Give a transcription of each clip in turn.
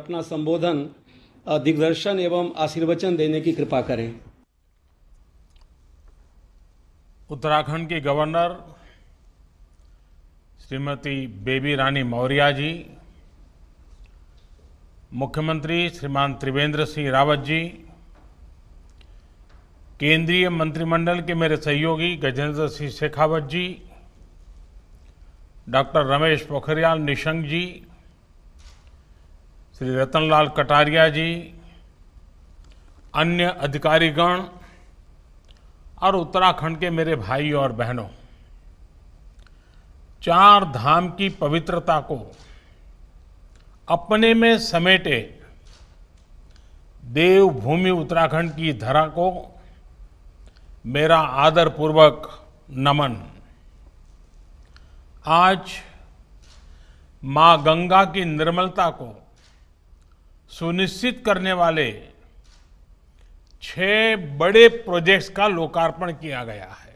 अपना संबोधन दिग्दर्शन एवं आशीर्वचन देने की कृपा करें। उत्तराखंड की गवर्नर श्रीमती बेबी रानी मौर्य जी, मुख्यमंत्री श्रीमान त्रिवेंद्र सिंह रावत जी, केंद्रीय मंत्रिमंडल के मेरे सहयोगी गजेंद्र सिंह शेखावत जी, डॉक्टर रमेश पोखरियाल निशंक जी, श्री रतनलाल कटारिया जी, अन्य अधिकारीगण और उत्तराखंड के मेरे भाई और बहनों, चार धाम की पवित्रता को अपने में समेटे देवभूमि उत्तराखंड की धरा को मेरा आदरपूर्वक नमन। आज मां गंगा की निर्मलता को सुनिश्चित करने वाले 6 बड़े प्रोजेक्ट्स का लोकार्पण किया गया है।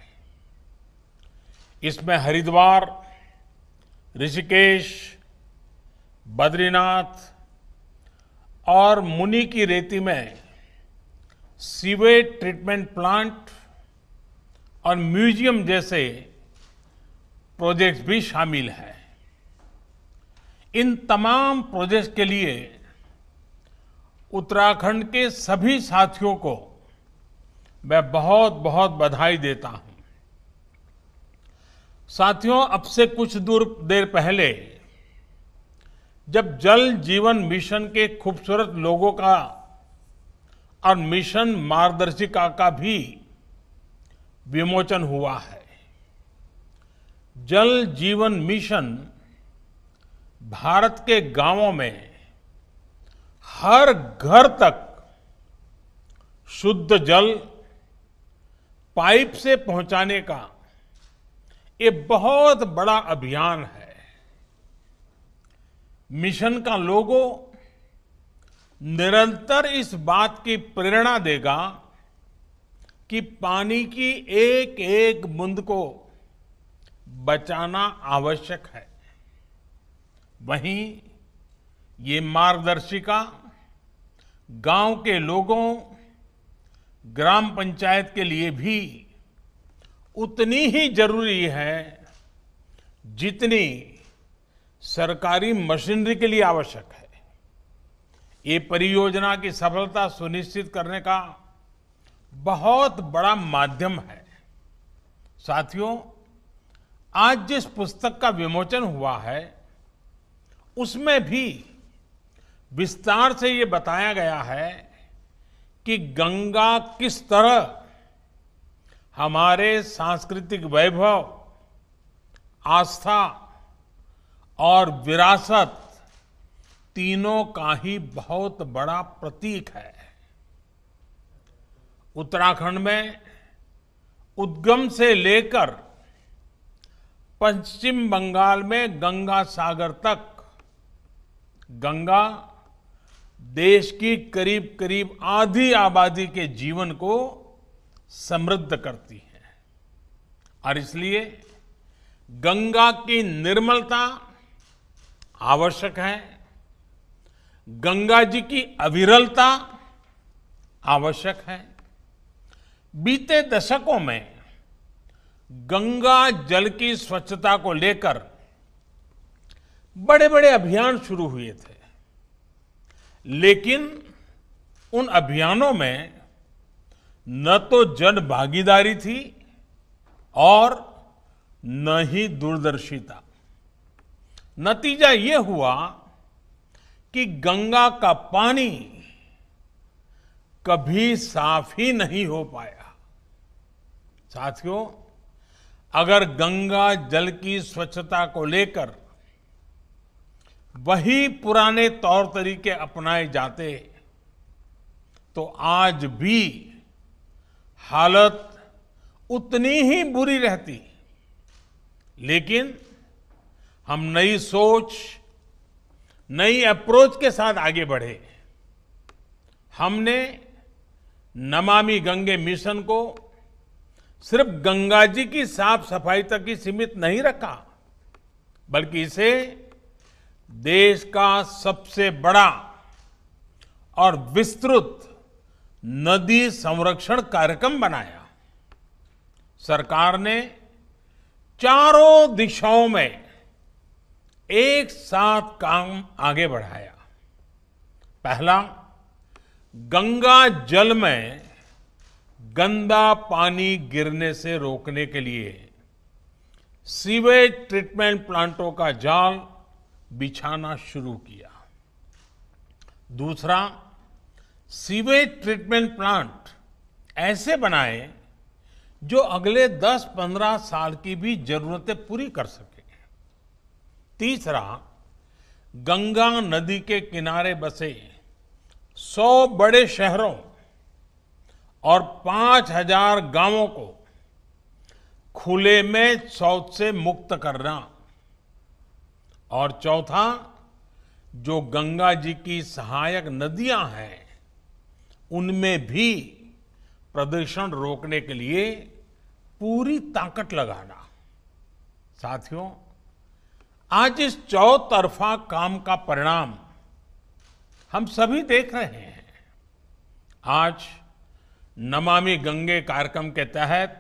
इसमें हरिद्वार, ऋषिकेश, बद्रीनाथ और मुनि की रेती में सीवेज ट्रीटमेंट प्लांट और म्यूजियम जैसे प्रोजेक्ट्स भी शामिल हैं। इन तमाम प्रोजेक्ट्स के लिए उत्तराखंड के सभी साथियों को मैं बहुत बहुत बधाई देता हूं। साथियों, अब से कुछ देर पहले जब जल जीवन मिशन के खूबसूरत लोगों का और मिशन मार्गदर्शिका का भी विमोचन हुआ है। जल जीवन मिशन भारत के गांवों में हर घर तक शुद्ध जल पाइप से पहुंचाने का ये बहुत बड़ा अभियान है। मिशन का लोगो निरंतर इस बात की प्रेरणा देगा कि पानी की एक एक बूंद को बचाना आवश्यक है। वहीं ये मार्गदर्शिका गांव के लोगों, ग्राम पंचायत के लिए भी उतनी ही जरूरी है जितनी सरकारी मशीनरी के लिए आवश्यक है। ये परियोजना की सफलता सुनिश्चित करने का बहुत बड़ा माध्यम है। साथियों, आज जिस पुस्तक का विमोचन हुआ है उसमें भी विस्तार से ये बताया गया है कि गंगा किस तरह हमारे सांस्कृतिक वैभव, आस्था और विरासत तीनों का ही बहुत बड़ा प्रतीक है। उत्तराखंड में उद्गम से लेकर पश्चिम बंगाल में गंगा सागर तक गंगा देश की करीब करीब आधी आबादी के जीवन को समृद्ध करती है और इसलिए गंगा की निर्मलता आवश्यक है। गंगा जी की अविरलता आवश्यक है। बीते दशकों में गंगा जल की स्वच्छता को लेकर बड़े बड़े अभियान शुरू हुए थे, लेकिन उन अभियानों में न तो जन भागीदारी थी और न ही दूरदर्शिता। नतीजा ये हुआ कि गंगा का पानी कभी साफ ही नहीं हो पाया। साथियों, अगर गंगा जल की स्वच्छता को लेकर वही पुराने तौर तरीके अपनाए जाते तो आज भी हालत उतनी ही बुरी रहती। लेकिन हम नई सोच, नई अप्रोच के साथ आगे बढ़े। हमने नमामि गंगे मिशन को सिर्फ गंगा जी की साफ सफाई तक ही सीमित नहीं रखा, बल्कि इसे देश का सबसे बड़ा और विस्तृत नदी संरक्षण कार्यक्रम बनाया। सरकार ने चारों दिशाओं में एक साथ काम आगे बढ़ाया। पहला, गंगा जल में गंदा पानी गिरने से रोकने के लिए सीवेज ट्रीटमेंट प्लांटों का जाल बिछाना शुरू किया। दूसरा, सीवेज ट्रीटमेंट प्लांट ऐसे बनाए जो अगले 10-15 साल की भी जरूरतें पूरी कर सके। तीसरा, गंगा नदी के किनारे बसे 100 बड़े शहरों और 5000 गांवों को खुले में शौच से मुक्त करना। और चौथा, जो गंगा जी की सहायक नदियां हैं उनमें भी प्रदूषण रोकने के लिए पूरी ताकत लगाना। साथियों, आज इस चौतरफा काम का परिणाम हम सभी देख रहे हैं। आज नमामि गंगे कार्यक्रम के तहत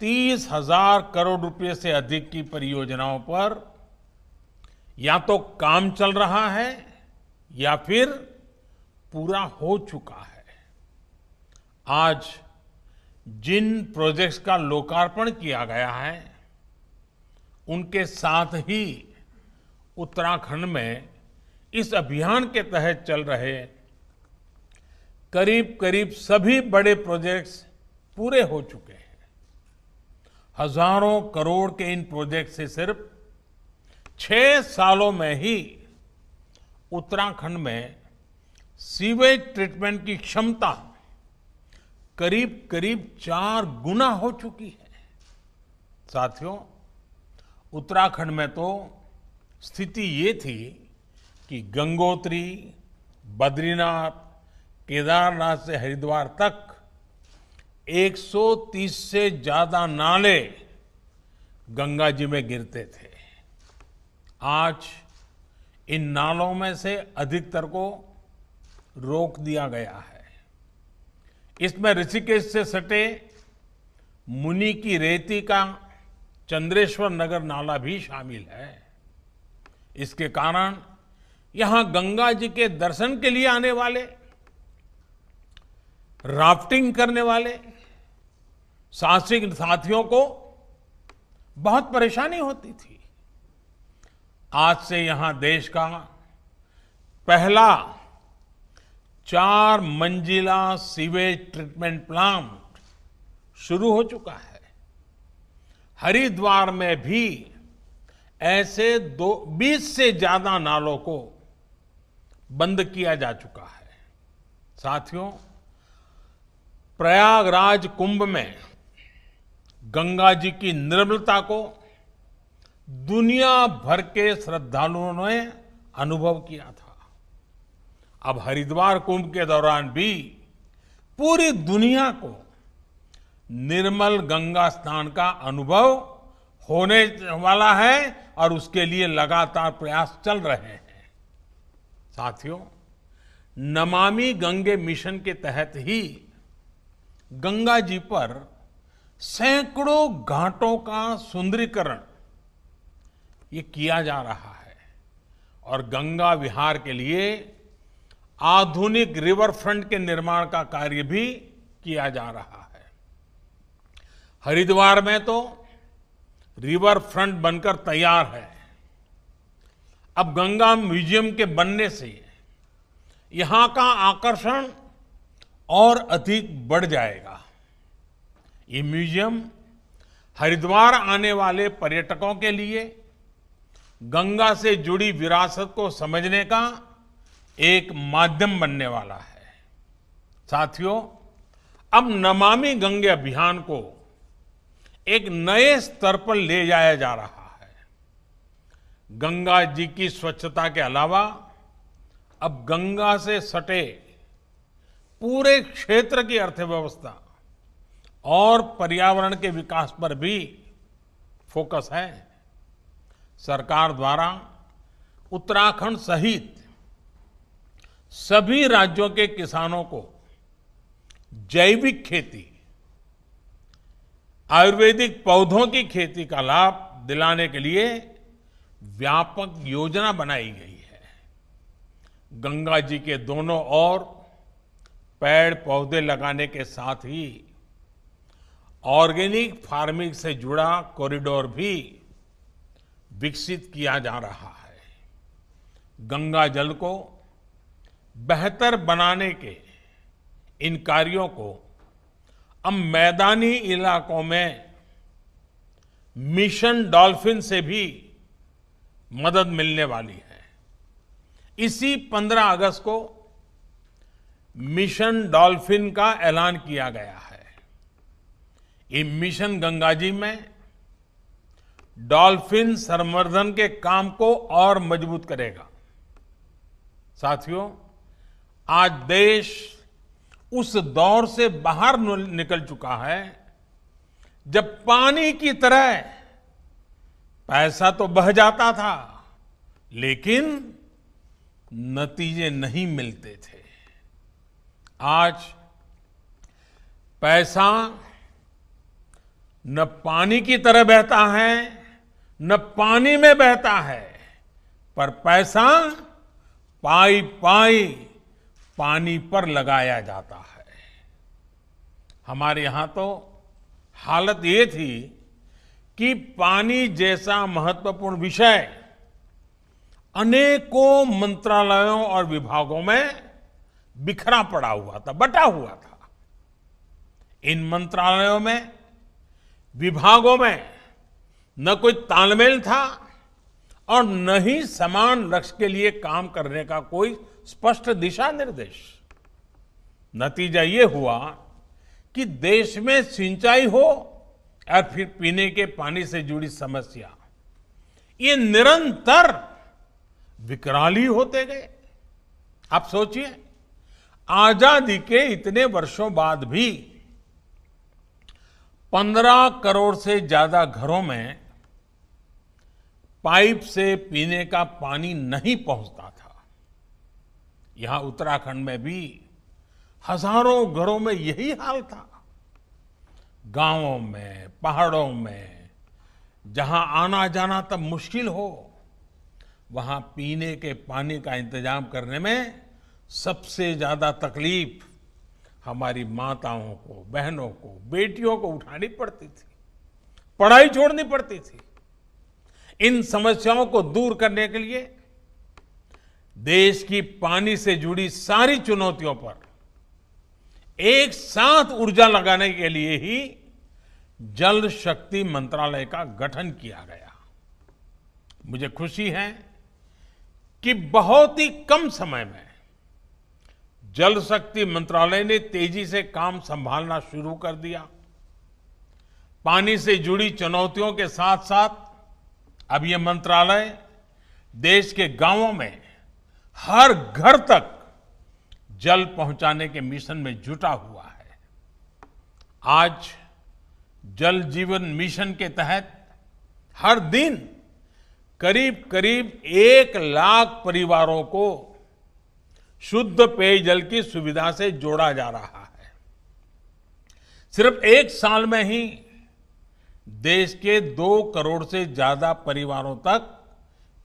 30,000 करोड़ रुपए से अधिक की परियोजनाओं पर या तो काम चल रहा है या फिर पूरा हो चुका है। आज जिन प्रोजेक्ट्स का लोकार्पण किया गया है उनके साथ ही उत्तराखंड में इस अभियान के तहत चल रहे करीब करीब सभी बड़े प्रोजेक्ट्स पूरे हो चुके हैं। हजारों करोड़ के इन प्रोजेक्ट से सिर्फ 6 सालों में ही उत्तराखंड में सीवेज ट्रीटमेंट की क्षमता करीब करीब 4 गुना हो चुकी है। साथियों, उत्तराखंड में तो स्थिति ये थी कि गंगोत्री, बद्रीनाथ, केदारनाथ से हरिद्वार तक 130 से ज्यादा नाले गंगा जी में गिरते थे। आज इन नालों में से अधिकतर को रोक दिया गया है। इसमें ऋषिकेश से सटे मुनि की रेती का चंद्रेश्वर नगर नाला भी शामिल है। इसके कारण यहां गंगा जी के दर्शन के लिए आने वाले, राफ्टिंग करने वाले साहसिक साथियों को बहुत परेशानी होती थी। आज से यहां देश का पहला 4 मंजिला सीवेज ट्रीटमेंट प्लांट शुरू हो चुका है। हरिद्वार में भी ऐसे 20 से ज्यादा नालों को बंद किया जा चुका है। साथियों, प्रयागराज कुंभ में गंगा जी की निर्मलता को दुनिया भर के श्रद्धालुओं ने अनुभव किया था। अब हरिद्वार कुंभ के दौरान भी पूरी दुनिया को निर्मल गंगा स्नान का अनुभव होने वाला है और उसके लिए लगातार प्रयास चल रहे हैं। साथियों, नमामि गंगे मिशन के तहत ही गंगा जी पर सैकड़ों घाटों का सुंदरीकरण ये किया जा रहा है और गंगा विहार के लिए आधुनिक रिवर फ्रंट के निर्माण का कार्य भी किया जा रहा है। हरिद्वार में तो रिवर फ्रंट बनकर तैयार है। अब गंगा म्यूजियम के बनने से यहां का आकर्षण और अधिक बढ़ जाएगा। ये म्यूजियम हरिद्वार आने वाले पर्यटकों के लिए गंगा से जुड़ी विरासत को समझने का एक माध्यम बनने वाला है। साथियों, अब नमामि गंगे अभियान को एक नए स्तर पर ले जाया जा रहा है। गंगा जी की स्वच्छता के अलावा अब गंगा से सटे पूरे क्षेत्र की अर्थव्यवस्था और पर्यावरण के विकास पर भी फोकस है। सरकार द्वारा उत्तराखंड सहित सभी राज्यों के किसानों को जैविक खेती, आयुर्वेदिक पौधों की खेती का लाभ दिलाने के लिए व्यापक योजना बनाई गई है। गंगा जी के दोनों ओर पेड़ पौधे लगाने के साथ ही ऑर्गेनिक फार्मिंग से जुड़ा कॉरिडोर भी विकसित किया जा रहा है। गंगा जल को बेहतर बनाने के इन कार्यों को अब मैदानी इलाकों में मिशन डॉल्फिन से भी मदद मिलने वाली है। इसी 15 अगस्त को मिशन डॉल्फिन का ऐलान किया गया है। ये मिशन गंगा जी में डॉल्फिन संवर्धन के काम को और मजबूत करेगा। साथियों, आज देश उस दौर से बाहर निकल चुका है जब पानी की तरह पैसा तो बह जाता था, लेकिन नतीजे नहीं मिलते थे। आज पैसा न पानी की तरह बहता है, न पानी में बहता है, पर पैसा पाई पाई पानी पर लगाया जाता है। हमारे यहां तो हालत ये थी कि पानी जैसा महत्वपूर्ण विषय अनेकों मंत्रालयों और विभागों में बिखरा पड़ा हुआ था, बटा हुआ था। इन मंत्रालयों में, विभागों में न कोई तालमेल था और न ही समान लक्ष्य के लिए काम करने का कोई स्पष्ट दिशा निर्देश। नतीजा ये हुआ कि देश में सिंचाई हो और फिर पीने के पानी से जुड़ी समस्या, ये निरंतर विकराल ही होते गए। आप सोचिए, आजादी के इतने वर्षों बाद भी 15 करोड़ से ज्यादा घरों में पाइप से पीने का पानी नहीं पहुंचता था। यहां उत्तराखंड में भी हजारों घरों में यही हाल था। गांवों में, पहाड़ों में जहां आना जाना तब मुश्किल हो, वहां पीने के पानी का इंतजाम करने में सबसे ज्यादा तकलीफ हमारी माताओं को, बहनों को, बेटियों को उठानी पड़ती थी, पढ़ाई छोड़नी पड़ती थी। इन समस्याओं को दूर करने के लिए देश की पानी से जुड़ी सारी चुनौतियों पर एक साथ ऊर्जा लगाने के लिए ही जल शक्ति मंत्रालय का गठन किया गया। मुझे खुशी है कि बहुत ही कम समय में जल शक्ति मंत्रालय ने तेजी से काम संभालना शुरू कर दिया। पानी से जुड़ी चुनौतियों के साथ साथ अब यह मंत्रालय देश के गांवों में हर घर तक जल पहुंचाने के मिशन में जुटा हुआ है। आज जल जीवन मिशन के तहत हर दिन करीब करीब 1 लाख परिवारों को शुद्ध पेयजल की सुविधा से जोड़ा जा रहा है। सिर्फ 1 साल में ही देश के 2 करोड़ से ज्यादा परिवारों तक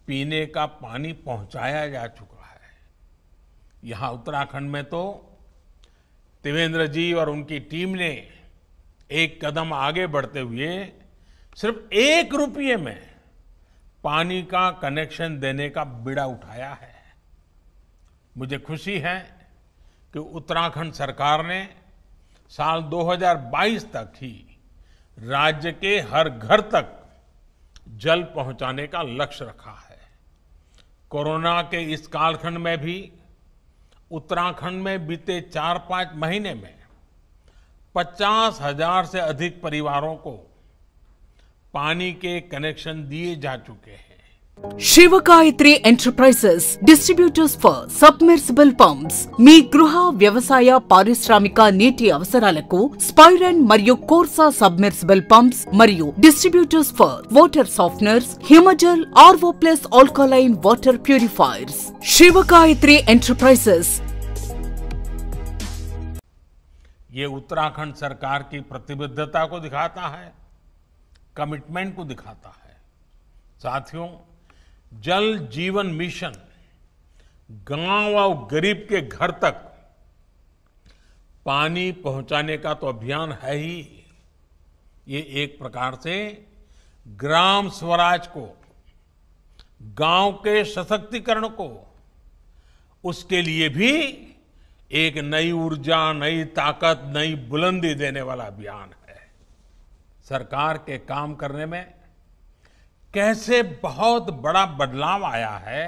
पीने का पानी पहुंचाया जा चुका है। यहां उत्तराखंड में तो त्रिवेंद्र जी और उनकी टीम ने एक कदम आगे बढ़ते हुए सिर्फ 1 रुपये में पानी का कनेक्शन देने का बीड़ा उठाया है। मुझे खुशी है कि उत्तराखंड सरकार ने साल 2022 तक ही राज्य के हर घर तक जल पहुंचाने का लक्ष्य रखा है। कोरोना के इस कालखंड में भी उत्तराखंड में बीते 4-5 महीने में 50,000 से अधिक परिवारों को पानी के कनेक्शन दिए जा चुके हैं। Shivagayatri enterprises distributors for submersible pumps మీ గృహ వ్యవసాయ పారిశ్రామిక నీటి అవసరాలకు స్పైరన్ మరియు కోర్సా సబ్మెర్సిబుల్ పంప్స్ మరియు distributors for water softners Himajal RO plus alkaline water purifiers Shivagayatri enterprises. ये उत्तराखंड सरकार की प्रतिबद्धता को दिखाता है, कमिटमेंट को दिखाता है। साथियों, जल जीवन मिशन गांव और गरीब के घर तक पानी पहुंचाने का तो अभियान है ही। ये एक प्रकार से ग्राम स्वराज को, गांव के सशक्तिकरण को, उसके लिए भी एक नई ऊर्जा, नई ताकत, नई बुलंदी देने वाला अभियान है। सरकार के काम करने में कैसे बहुत बड़ा बदलाव आया है,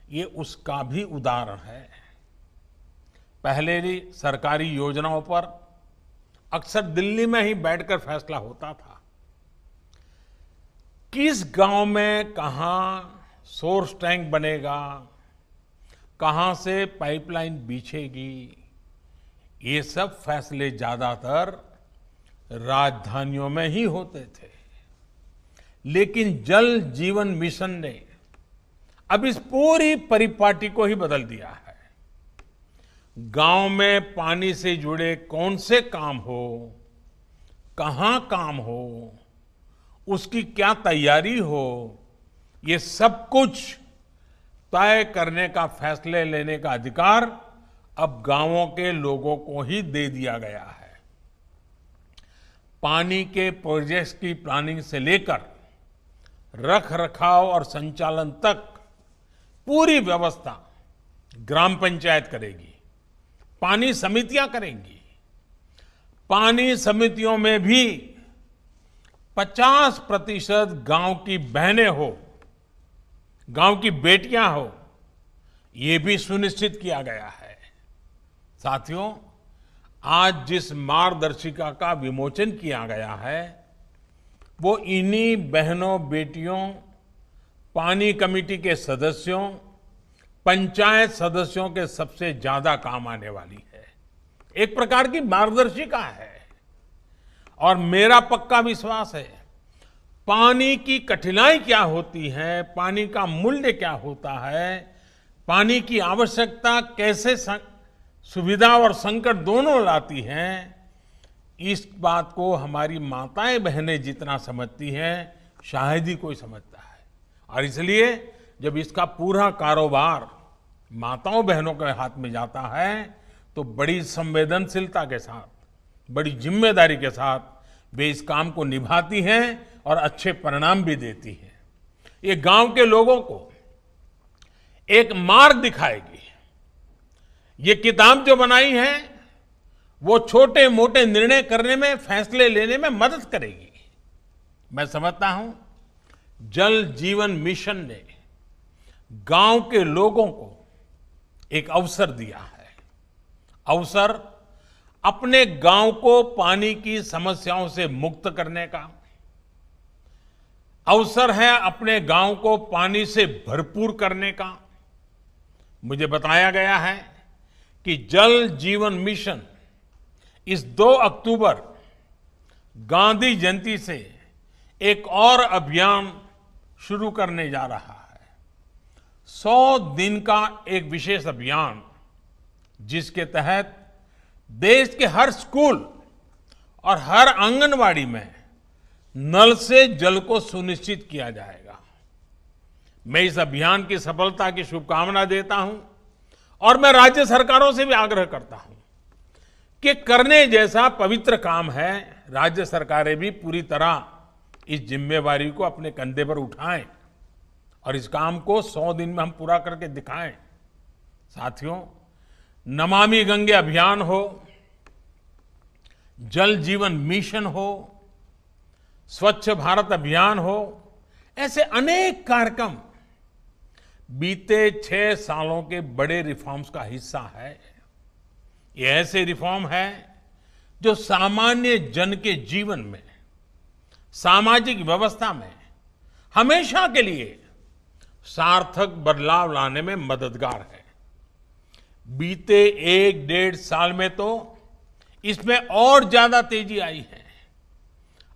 ये उसका भी उदाहरण है। पहले भी सरकारी योजनाओं पर अक्सर दिल्ली में ही बैठकर फैसला होता था। किस गांव में कहां सोर्स टैंक बनेगा, कहां से पाइपलाइन बिछेगी, ये सब फैसले ज्यादातर राजधानियों में ही होते थे। लेकिन जल जीवन मिशन ने अब इस पूरी परिपाटी को ही बदल दिया है। गांव में पानी से जुड़े कौन से काम हो, कहां काम हो, उसकी क्या तैयारी हो, ये सब कुछ तय करने का, फैसले लेने का अधिकार अब गांवों के लोगों को ही दे दिया गया है। पानी के प्रोजेक्ट्स की प्लानिंग से लेकर रख रखाव और संचालन तक पूरी व्यवस्था ग्राम पंचायत करेगी, पानी समितियां करेंगी। पानी समितियों में भी 50% गांव की बहनें हो, गांव की बेटियां हो, ये भी सुनिश्चित किया गया है। साथियों, आज जिस मार्गदर्शिका का विमोचन किया गया है, वो इन्हीं बहनों, बेटियों, पानी कमेटी के सदस्यों, पंचायत सदस्यों के सबसे ज्यादा काम आने वाली है। एक प्रकार की मार्गदर्शिका है। और मेरा पक्का विश्वास है, पानी की कठिनाई क्या होती है, पानी का मूल्य क्या होता है, पानी की आवश्यकता कैसे सुविधा और संकट दोनों लाती है, इस बात को हमारी माताएं बहनें जितना समझती हैं, शायद ही कोई समझता है। और इसलिए जब इसका पूरा कारोबार माताओं बहनों के हाथ में जाता है, तो बड़ी संवेदनशीलता के साथ, बड़ी जिम्मेदारी के साथ वे इस काम को निभाती हैं और अच्छे परिणाम भी देती हैं। ये गांव के लोगों को एक मार्ग दिखाएगी। ये किताब जो बनाई है, वो छोटे मोटे निर्णय करने में, फैसले लेने में मदद करेगी। मैं समझता हूं जल जीवन मिशन ने गांव के लोगों को एक अवसर दिया है। अवसर अपने गांव को पानी की समस्याओं से मुक्त करने का, अवसर है अपने गांव को पानी से भरपूर करने का। मुझे बताया गया है कि जल जीवन मिशन इस 2 अक्टूबर गांधी जयंती से एक और अभियान शुरू करने जा रहा है। 100 दिन का एक विशेष अभियान, जिसके तहत देश के हर स्कूल और हर आंगनवाड़ी में नल से जल को सुनिश्चित किया जाएगा। मैं इस अभियान की सफलता की शुभकामना देता हूं और मैं राज्य सरकारों से भी आग्रह करता हूं कि करने जैसा पवित्र काम है, राज्य सरकारें भी पूरी तरह इस जिम्मेवारी को अपने कंधे पर उठाएं और इस काम को 100 दिन में हम पूरा करके दिखाएं। साथियों, नमामि गंगे अभियान हो, जल जीवन मिशन हो, स्वच्छ भारत अभियान हो, ऐसे अनेक कार्यक्रम बीते 6 सालों के बड़े रिफॉर्म्स का हिस्सा है। ये ऐसे रिफॉर्म है जो सामान्य जन के जीवन में, सामाजिक व्यवस्था में हमेशा के लिए सार्थक बदलाव लाने में मददगार है। बीते 1-1.5 साल में तो इसमें और ज्यादा तेजी आई है।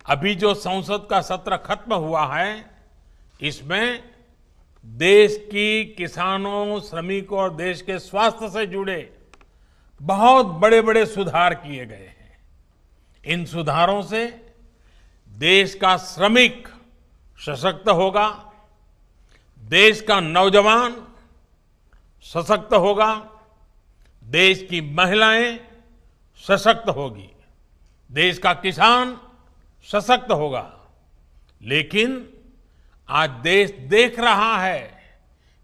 अभी जो संसद का सत्र खत्म हुआ है, इसमें देश की किसानों, श्रमिकों और देश के स्वास्थ्य से जुड़े बहुत बड़े बड़े सुधार किए गए हैं। इन सुधारों से देश का श्रमिक सशक्त होगा, देश का नौजवान सशक्त होगा, देश की महिलाएं सशक्त होगी, देश का किसान सशक्त होगा। लेकिन आज देश देख रहा है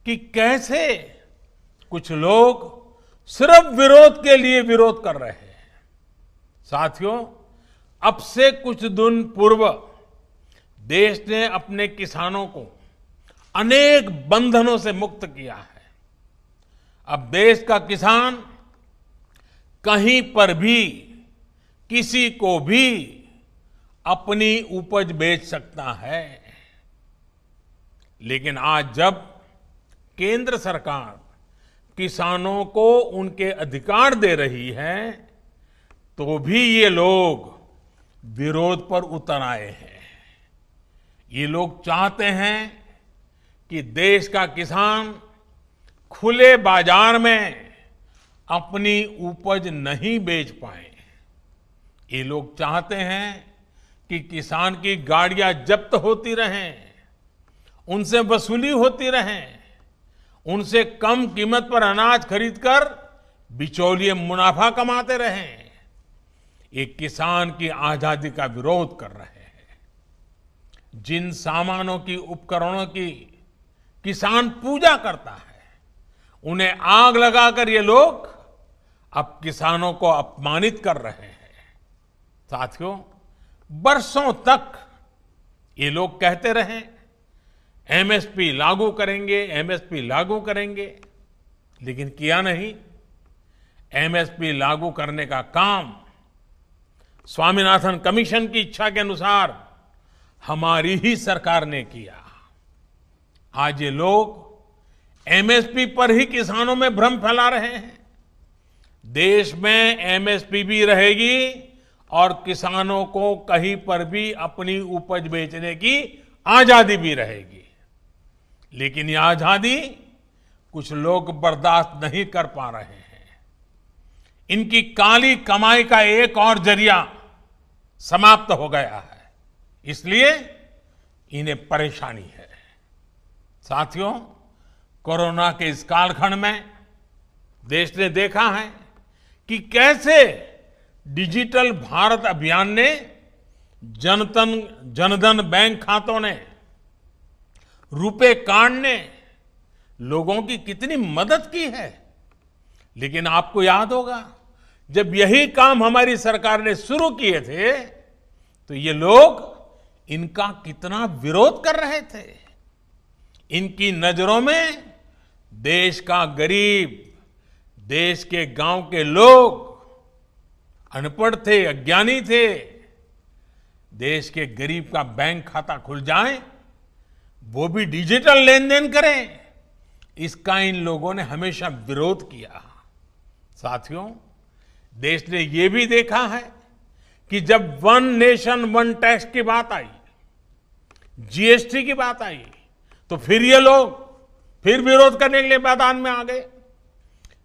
कि कैसे कुछ लोग सिर्फ विरोध के लिए विरोध कर रहे हैं। साथियों, अब से कुछ दिन पूर्व देश ने अपने किसानों को अनेक बंधनों से मुक्त किया है। अब देश का किसान कहीं पर भी किसी को भी अपनी उपज बेच सकता है। लेकिन आज जब केंद्र सरकार किसानों को उनके अधिकार दे रही है, तो भी ये लोग विरोध पर उतर आए हैं। ये लोग चाहते हैं कि देश का किसान खुले बाजार में अपनी उपज नहीं बेच पाए। ये लोग चाहते हैं कि किसान की गाड़ियां जब्त होती रहें, उनसे वसूली होती रहें, उनसे कम कीमत पर अनाज खरीदकर बिचौलिए मुनाफा कमाते रहें। ये किसान की आजादी का विरोध कर रहे हैं। जिन सामानों की, उपकरणों की किसान पूजा करता है, उन्हें आग लगाकर ये लोग अब किसानों को अपमानित कर रहे हैं। साथियों, बरसों तक ये लोग कहते रहे एमएसपी लागू करेंगे, एमएसपी लागू करेंगे, लेकिन किया नहीं। एमएसपी लागू करने का काम स्वामीनाथन कमीशन की इच्छा के अनुसार हमारी ही सरकार ने किया। आज ये लोग एमएसपी पर ही किसानों में भ्रम फैला रहे हैं। देश में एमएसपी भी रहेगी और किसानों को कहीं पर भी अपनी उपज बेचने की आजादी भी रहेगी। लेकिन ये आजादी कुछ लोग बर्दाश्त नहीं कर पा रहे हैं। इनकी काली कमाई का एक और जरिया समाप्त हो गया है, इसलिए इन्हें परेशानी है। साथियों, कोरोना के इस कालखंड में देश ने देखा है कि कैसे डिजिटल भारत अभियान ने जनधन बैंक खातों ने, रुपे कार्ड ने लोगों की कितनी मदद की है। लेकिन आपको याद होगा, जब यही काम हमारी सरकार ने शुरू किए थे, तो ये लोग इनका कितना विरोध कर रहे थे। इनकी नजरों में देश का गरीब, देश के गांव के लोग अनपढ़ थे, अज्ञानी थे। देश के गरीब का बैंक खाता खुल जाए, वो भी डिजिटल लेन देन करें, इसका इन लोगों ने हमेशा विरोध किया। साथियों, देश ने ये भी देखा है कि जब वन नेशन वन टैक्स की बात आई, जीएसटी की बात आई, तो फिर ये लोग फिर विरोध करने के लिए मैदान में आ गए।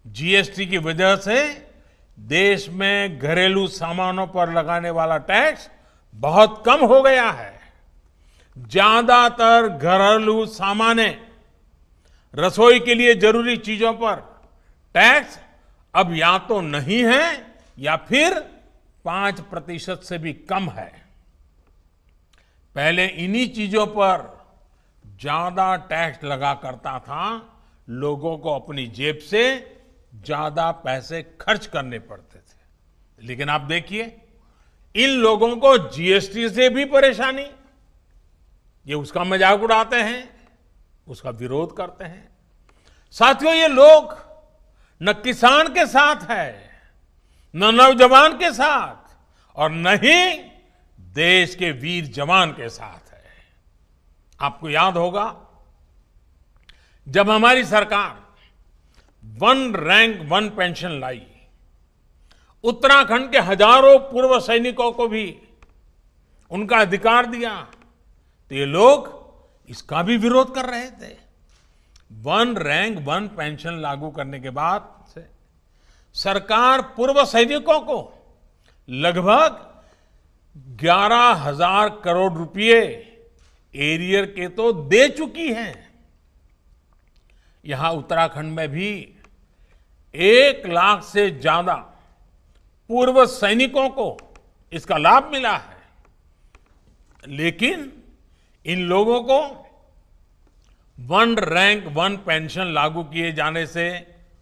जीएसटी की वजह से देश में घरेलू सामानों पर लगाने वाला टैक्स बहुत कम हो गया है। ज्यादातर घरेलू सामान, रसोई के लिए जरूरी चीजों पर टैक्स अब या तो नहीं है या फिर 5% से भी कम है। पहले इन्हीं चीजों पर ज्यादा टैक्स लगा करता था, लोगों को अपनी जेब से ज्यादा पैसे खर्च करने पड़ते थे। लेकिन आप देखिए, इन लोगों को जीएसटी से भी परेशानी, ये उसका मजाक उड़ाते हैं, उसका विरोध करते हैं। साथियों, ये लोग न किसान के साथ है, न नौजवान के साथ, और न ही देश के वीर जवान के साथ है। आपको याद होगा, जब हमारी सरकार वन रैंक वन पेंशन लाई, उत्तराखंड के हजारों पूर्व सैनिकों को भी उनका अधिकार दिया, तो ये लोग इसका भी विरोध कर रहे थे। वन रैंक वन पेंशन लागू करने के बाद से सरकार पूर्व सैनिकों को लगभग 11,000 करोड़ रुपए एरियर के तो दे चुकी है। यहां उत्तराखंड में भी 1 लाख से ज्यादा पूर्व सैनिकों को इसका लाभ मिला है, लेकिन इन लोगों को वन रैंक वन पेंशन लागू किए जाने से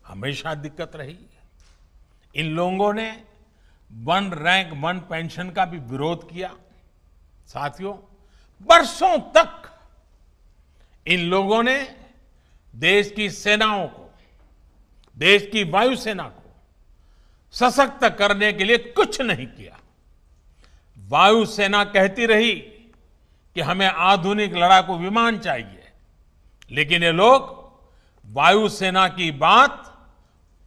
हमेशा दिक्कत रही। इन लोगों ने वन रैंक वन पेंशन का भी विरोध किया। साथियों, बरसों तक इन लोगों ने देश की सेनाओं को, देश की वायुसेना को सशक्त करने के लिए कुछ नहीं किया। वायुसेना कहती रही कि हमें आधुनिक लड़ाकू विमान चाहिए, लेकिन ये लोग वायुसेना की बात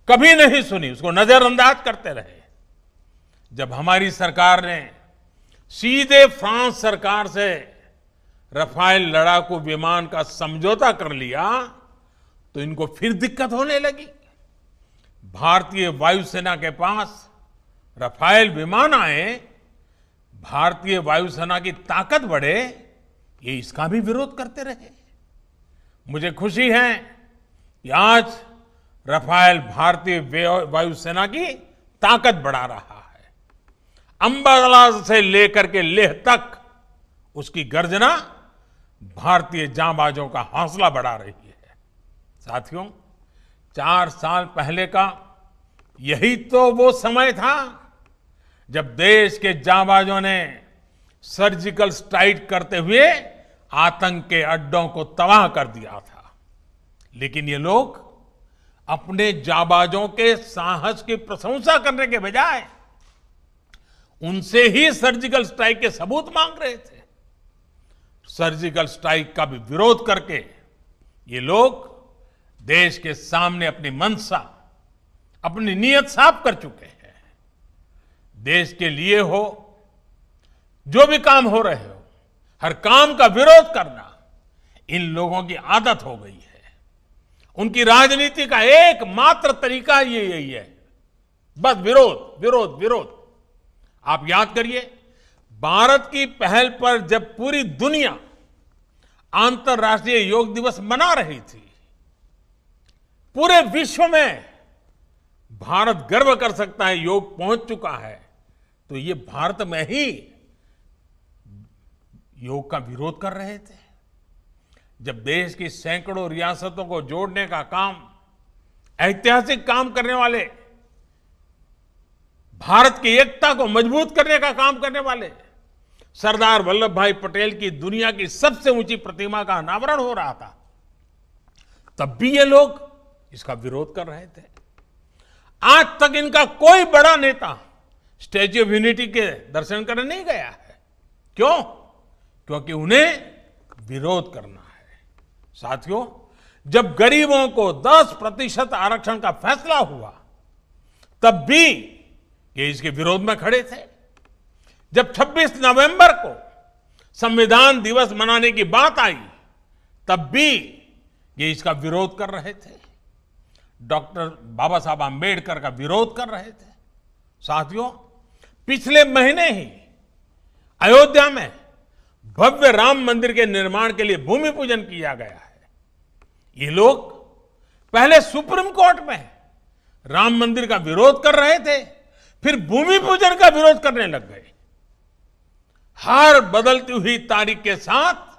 कभी नहीं सुनी, उसको नजरअंदाज करते रहे। जब हमारी सरकार ने सीधे फ्रांस सरकार से रफाल लड़ाकू विमान का समझौता कर लिया, तो इनको फिर दिक्कत होने लगी। भारतीय वायुसेना के पास रफाल विमान आए, भारतीय वायुसेना की ताकत बढ़े, ये इसका भी विरोध करते रहे। मुझे खुशी है कि आज रफाल भारतीय वायुसेना की ताकत बढ़ा रहा है। अंबाला से लेकर के लेह तक उसकी गर्जना भारतीय जांबाजों का हौसला बढ़ा रही है। साथियों, 4 साल पहले का यही तो वो समय था जब देश के जांबाजों ने सर्जिकल स्ट्राइक करते हुए आतंक के अड्डों को तबाह कर दिया था। लेकिन ये लोग अपने जांबाजों के साहस की प्रशंसा करने के बजाय उनसे ही सर्जिकल स्ट्राइक के सबूत मांग रहे थे। सर्जिकल स्ट्राइक का भी विरोध करके ये लोग देश के सामने अपनी मंशा, अपनी नीयत साफ कर चुके हैं। देश के लिए हो, जो भी काम हो रहे हो, हर काम का विरोध करना इन लोगों की आदत हो गई है। उनकी राजनीति का एकमात्र तरीका ये यही है, बस विरोध विरोध विरोध। आप याद करिए, भारत की पहल पर जब पूरी दुनिया अंतर्राष्ट्रीय योग दिवस मना रही थी, पूरे विश्व में भारत गर्व कर सकता है योग पहुंच चुका है, तो ये भारत में ही योग का विरोध कर रहे थे। जब देश की सैकड़ों रियासतों को जोड़ने का काम, ऐतिहासिक काम करने वाले, भारत की एकता को मजबूत करने का काम करने वाले सरदार वल्लभ भाई पटेल की दुनिया की सबसे ऊंची प्रतिमा का अनावरण हो रहा था, तब भी ये लोग इसका विरोध कर रहे थे। आज तक इनका कोई बड़ा नेता स्टैच्यू ऑफ यूनिटी के दर्शन करने नहीं गया है। क्यों? क्योंकि उन्हें विरोध करना है। साथियों, जब गरीबों को 10% आरक्षण का फैसला हुआ, तब भी ये इसके विरोध में खड़े थे। जब 26 नवंबर को संविधान दिवस मनाने की बात आई, तब भी ये इसका विरोध कर रहे थे। डॉक्टर बाबा साहब आंबेडकर का विरोध कर रहे थे। साथियों, पिछले महीने ही अयोध्या में भव्य राम मंदिर के निर्माण के लिए भूमि पूजन किया गया है। ये लोग पहले सुप्रीम कोर्ट में राम मंदिर का विरोध कर रहे थे, फिर भूमि पूजन का विरोध करने लग गए। हर बदलती हुई तारीख के साथ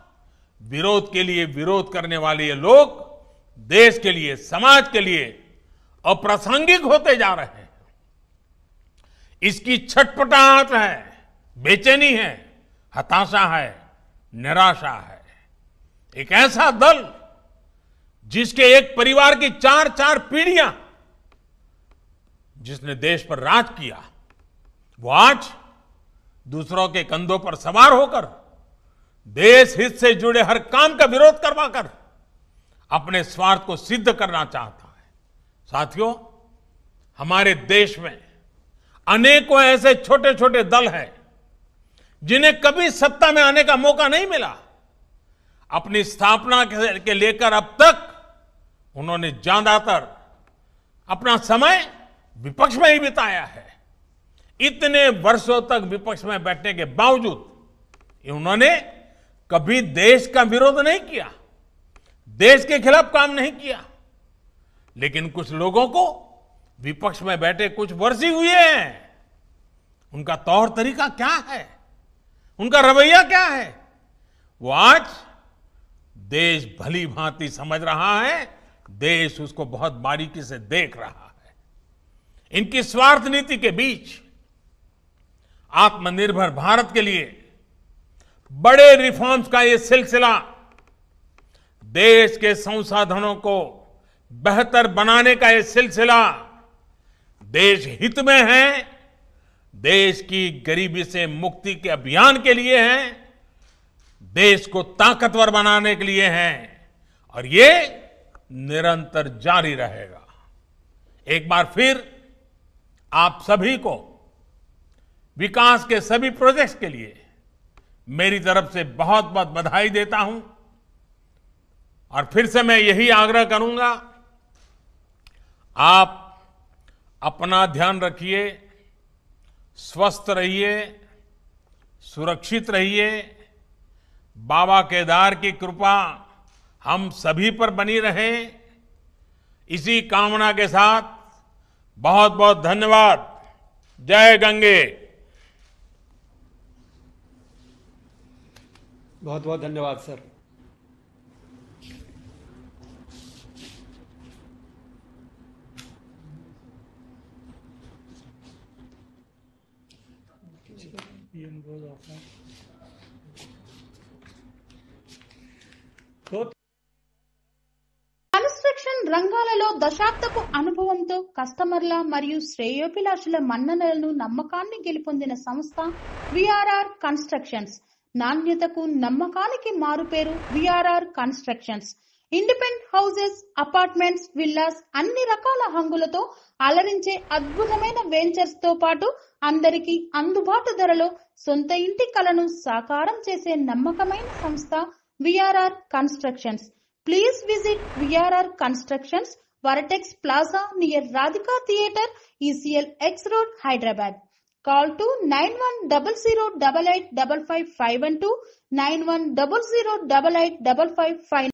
विरोध के लिए विरोध करने वाले ये लोग देश के लिए, समाज के लिए अप्रासंगिक होते जा रहे हैं। इसकी छटपटाहट है, बेचैनी है, हताशा है, निराशा है। एक ऐसा दल जिसके एक परिवार की 4-4 पीढ़ियां जिसने देश पर राज किया, वो आज दूसरों के कंधों पर सवार होकर देश हित से जुड़े हर काम का विरोध करवाकर अपने स्वार्थ को सिद्ध करना चाहता है। साथियों, हमारे देश में अनेकों ऐसे छोटे छोटे दल हैं जिन्हें कभी सत्ता में आने का मौका नहीं मिला। अपनी स्थापना के लेकर अब तक उन्होंने ज्यादातर अपना समय विपक्ष में ही बिताया है। इतने वर्षों तक विपक्ष में बैठने के बावजूद उन्होंने कभी देश का विरोध नहीं किया, देश के खिलाफ काम नहीं किया। लेकिन कुछ लोगों को विपक्ष में बैठे कुछ वर्ष ही हुए हैं, उनका तौर तरीका क्या है, उनका रवैया क्या है, वो आज देश भली भांति समझ रहा है, देश उसको बहुत बारीकी से देख रहा है। इनकी स्वार्थ नीति के बीच आत्मनिर्भर भारत के लिए बड़े रिफॉर्म्स का ये सिलसिला देश के संसाधनों को बेहतर बनाने का ये सिलसिला देश हित में है, देश की गरीबी से मुक्ति के अभियान के लिए है, देश को ताकतवर बनाने के लिए है और ये निरंतर जारी रहेगा। एक बार फिर आप सभी को विकास के सभी प्रोजेक्ट्स के लिए मेरी तरफ से बहुत बहुत बधाई देता हूं और फिर से मैं यही आग्रह करूंगा, आप अपना ध्यान रखिए, स्वस्थ रहिए, सुरक्षित रहिए। बाबा केदार की कृपा हम सभी पर बनी रहे। इसी कामना के साथ बहुत बहुत धन्यवाद। जय गंगे। बहुत बहुत धन्यवाद सर। కన్స్ట్రక్షన్ రంగాలలో దశాబ్దపు అనుభవంతో కస్టమర్ల మరియు శ్రేయోభిలాషుల మన్ననలను నమ్మకాన్ని గెలుపొందిన సంస్థ విఆర్ఆర్ కన్స్ట్రక్షన్స్. నాణ్యతకు నమ్మకానికి మారుపేరు VRR constructions. Independent houses, apartments, villas అన్ని రకాల హంగులతో అలరించే అద్భుతమైన వెంచర్స్ తో పాటు అందరికీ అందుబాటు ధరలో సొంత ఇంటి కలను సాకారం చేసే నమ్మకమైన సంస్థ VRR constructions. Please visit VRR Constructions, Varatex Plaza near Radhika Theatre, ECL X Road, Hyderabad. Call to 9100885555 9100885559.